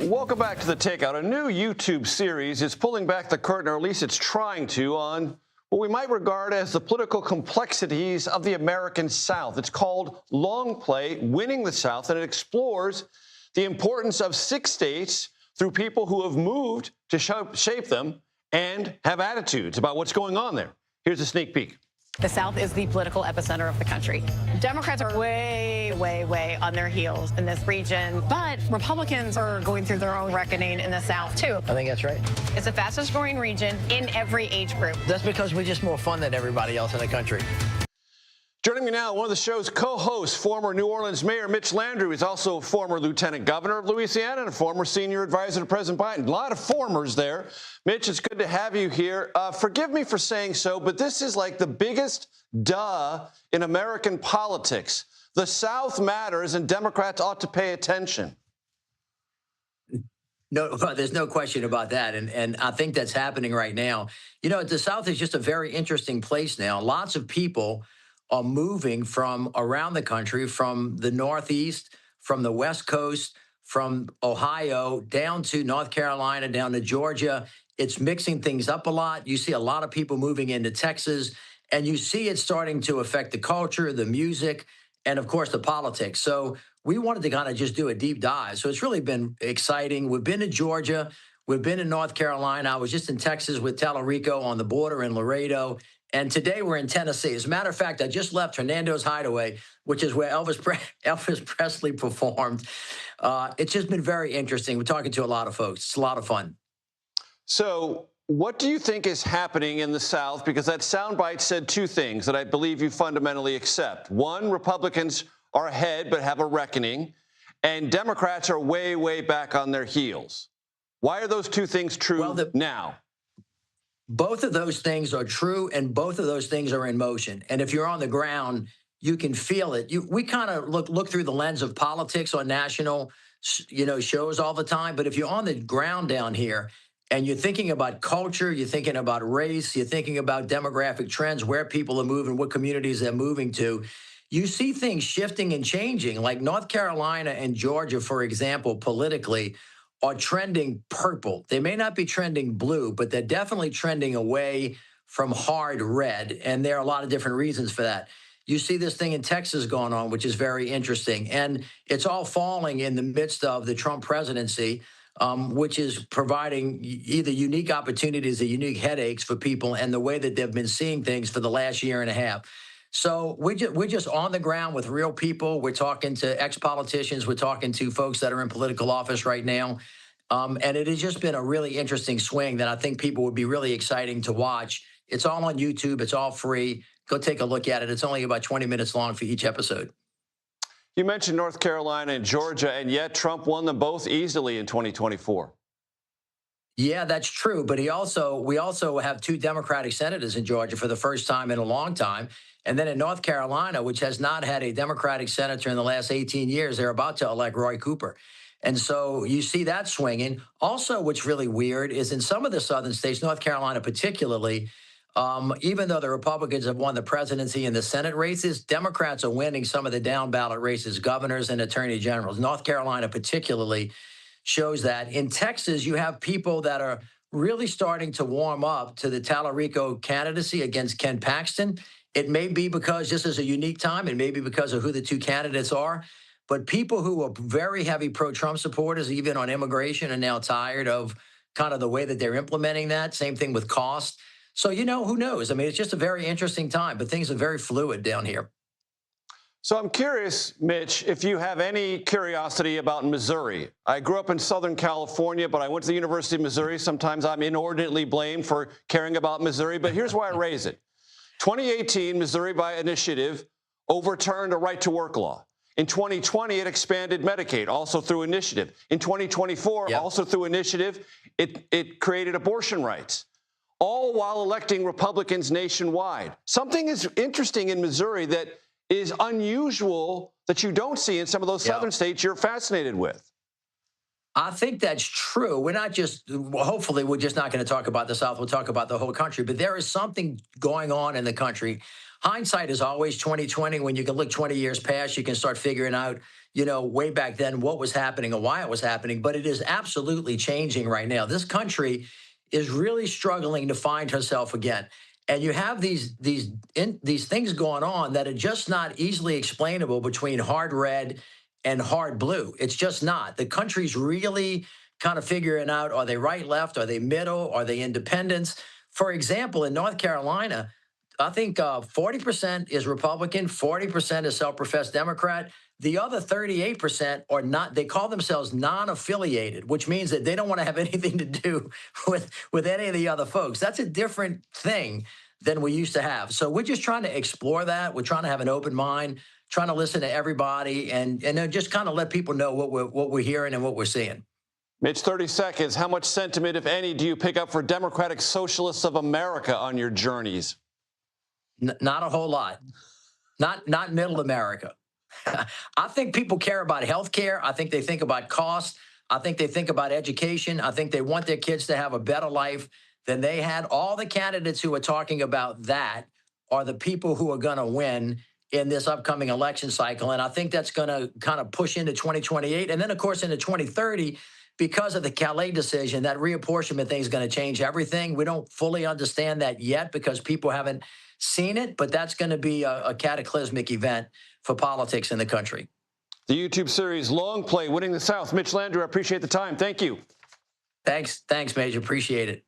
Welcome back to the Takeout. A new YouTube series is pulling back the curtain, or at least it's trying to, on what we might regard as the political complexities of the American South. It's called Long Play, Winning the South, and it explores the importance of 6 states through people who have moved to shape them and have attitudes about what's going on there. Here's a sneak peek. The South is the political epicenter of the country. Democrats are way on their heels in this region, but Republicans are going through their own reckoning in the South, too. I think that's right. It's the fastest growing region in every age group. That's because we're just more fun than everybody else in the country. Joining me now, one of the show's co-hosts, former New Orleans Mayor Mitch Landrieu. He's also former Lieutenant Governor of Louisiana and a former senior advisor to President Biden. A lot of formers there. Mitch, it's good to have you here. Forgive me for saying so, but this is like the biggest duh in American politics. The South matters, and Democrats ought to pay attention. No, there's no question about that. And I think that's happening right now. You know, the South is just a very interesting place now. Lots of people are moving from around the country, from the Northeast, from the West Coast, from Ohio, down to North Carolina, down to Georgia. It's mixing things up a lot. You see a lot of people moving into Texas, and you see it starting to affect the culture, the music, and, of course, the politics. So we wanted to kind of just do a deep dive. So it's really been exciting. We've been to Georgia. We've been in North Carolina. I was just in Texas with Tallarico on the border in Laredo. And today we're in Tennessee. As a matter of fact, I just left Hernando's Hideaway, which is where Elvis Presley performed. It's just been very interesting. We're talking to a lot of folks. It's a lot of fun. So what do you think is happening in the South? Because that soundbite said 2 things that I believe you fundamentally accept. One, Republicans are ahead but have a reckoning, and Democrats are way back on their heels. Why are those 2 things true now? Both of those things are true, and both of those things are in motion. And if you're on the ground, you can feel it. We kind of look through the lens of politics on national, shows all the time. But if you're on the ground down here and you're thinking about culture, you're thinking about race, you're thinking about demographic trends, where people are moving, what communities they're moving to, you see things shifting and changing. Like North Carolina and Georgia, for example, politically, are trending purple. They may not be trending blue, but they're definitely trending away from hard red. And there are a lot of different reasons for that. You see this thing in Texas going on, which is very interesting. And it's all falling in the midst of the Trump presidency, which is providing either unique opportunities or unique headaches for people and the way that they've been seeing things for the last year and a half. So we're just on the ground with real people. We're talking to ex-politicians. We're talking to folks that are in political office right now. And it has just been a really interesting swing that I think people would be really exciting to watch. It's all on YouTube. It's all free. Go take a look at it. It's only about 20 minutes long for each episode. You mentioned North Carolina and Georgia, and yet Trump won them both easily in 2024. Yeah, that's true. But we also have 2 Democratic senators in Georgia for the first time in a long time. And then in North Carolina, which has not had a Democratic senator in the last 18 years, they're about to elect Roy Cooper. And so you see that swinging. Also, what's really weird is in some of the southern states, North Carolina particularly, even though the Republicans have won the presidency and the Senate races, Democrats are winning some of the down ballot races, governors and attorney generals. North Carolina particularly shows that. In Texas, you have people that are really starting to warm up to the Tallarico candidacy against Ken Paxton. It may be because this is a unique time. It may be because of who the 2 candidates are. But people who are very heavy pro-Trump supporters, even on immigration, are now tired of kind of the way that they're implementing that. Same thing with cost. So, who knows? I mean, it's just a very interesting time, but things are very fluid down here. So I'm curious, Mitch, if you have any curiosity about Missouri. I grew up in Southern California, but I went to the University of Missouri. Sometimes I'm inordinately blamed for caring about Missouri, but here's why I raise it. 2018, Missouri by initiative overturned a right-to-work law. In 2020, it expanded Medicaid, also through initiative. In 2024, also through initiative, it created abortion rights, all while electing Republicans nationwide. Something is interesting in Missouri that is unusual that you don't see in some of those southern states you're fascinated with. I think that's true. We're not just, hopefully, we're just not going to talk about the South. We'll talk about the whole country. But there is something going on in the country. Hindsight is always 20/20. When you can look 20 years past, you can start figuring out, way back then what was happening and why it was happening, but it is absolutely changing right now. This country is really struggling to find herself again. And you have these things going on that are just not easily explainable between hard red and hard blue. It's just not. The country's really kind of figuring out, are they right, left? Are they middle? Are they independents? For example, in North Carolina, I think 40% is Republican, 40% is self-professed Democrat. The other 38% are not, they call themselves non-affiliated, which means that they don't want to have anything to do with any of the other folks. That's a different thing than we used to have. So we're just trying to explore that. We're trying to have an open mind, trying to listen to everybody, and then just kind of let people know what we're hearing and what we're seeing. Mitch, 30 seconds. How much sentiment, if any, do you pick up for Democratic Socialists of America on your journeys? Not a whole lot. Not middle America. I think people care about health care. I think they think about cost. I think they think about education. I think they want their kids to have a better life than they had. All the candidates who are talking about that are the people who are going to win in this upcoming election cycle. And I think that's going to kind of push into 2028. And then, of course, into 2030, because of the Calais decision, that reapportionment thing is going to change everything. We don't fully understand that yet because people haven't seen it, but that's going to be a cataclysmic event for politics in the country. The YouTube series Long Play, Winning the South. Mitch Landrieu, I appreciate the time. Thank you. Thanks, Major. Appreciate it.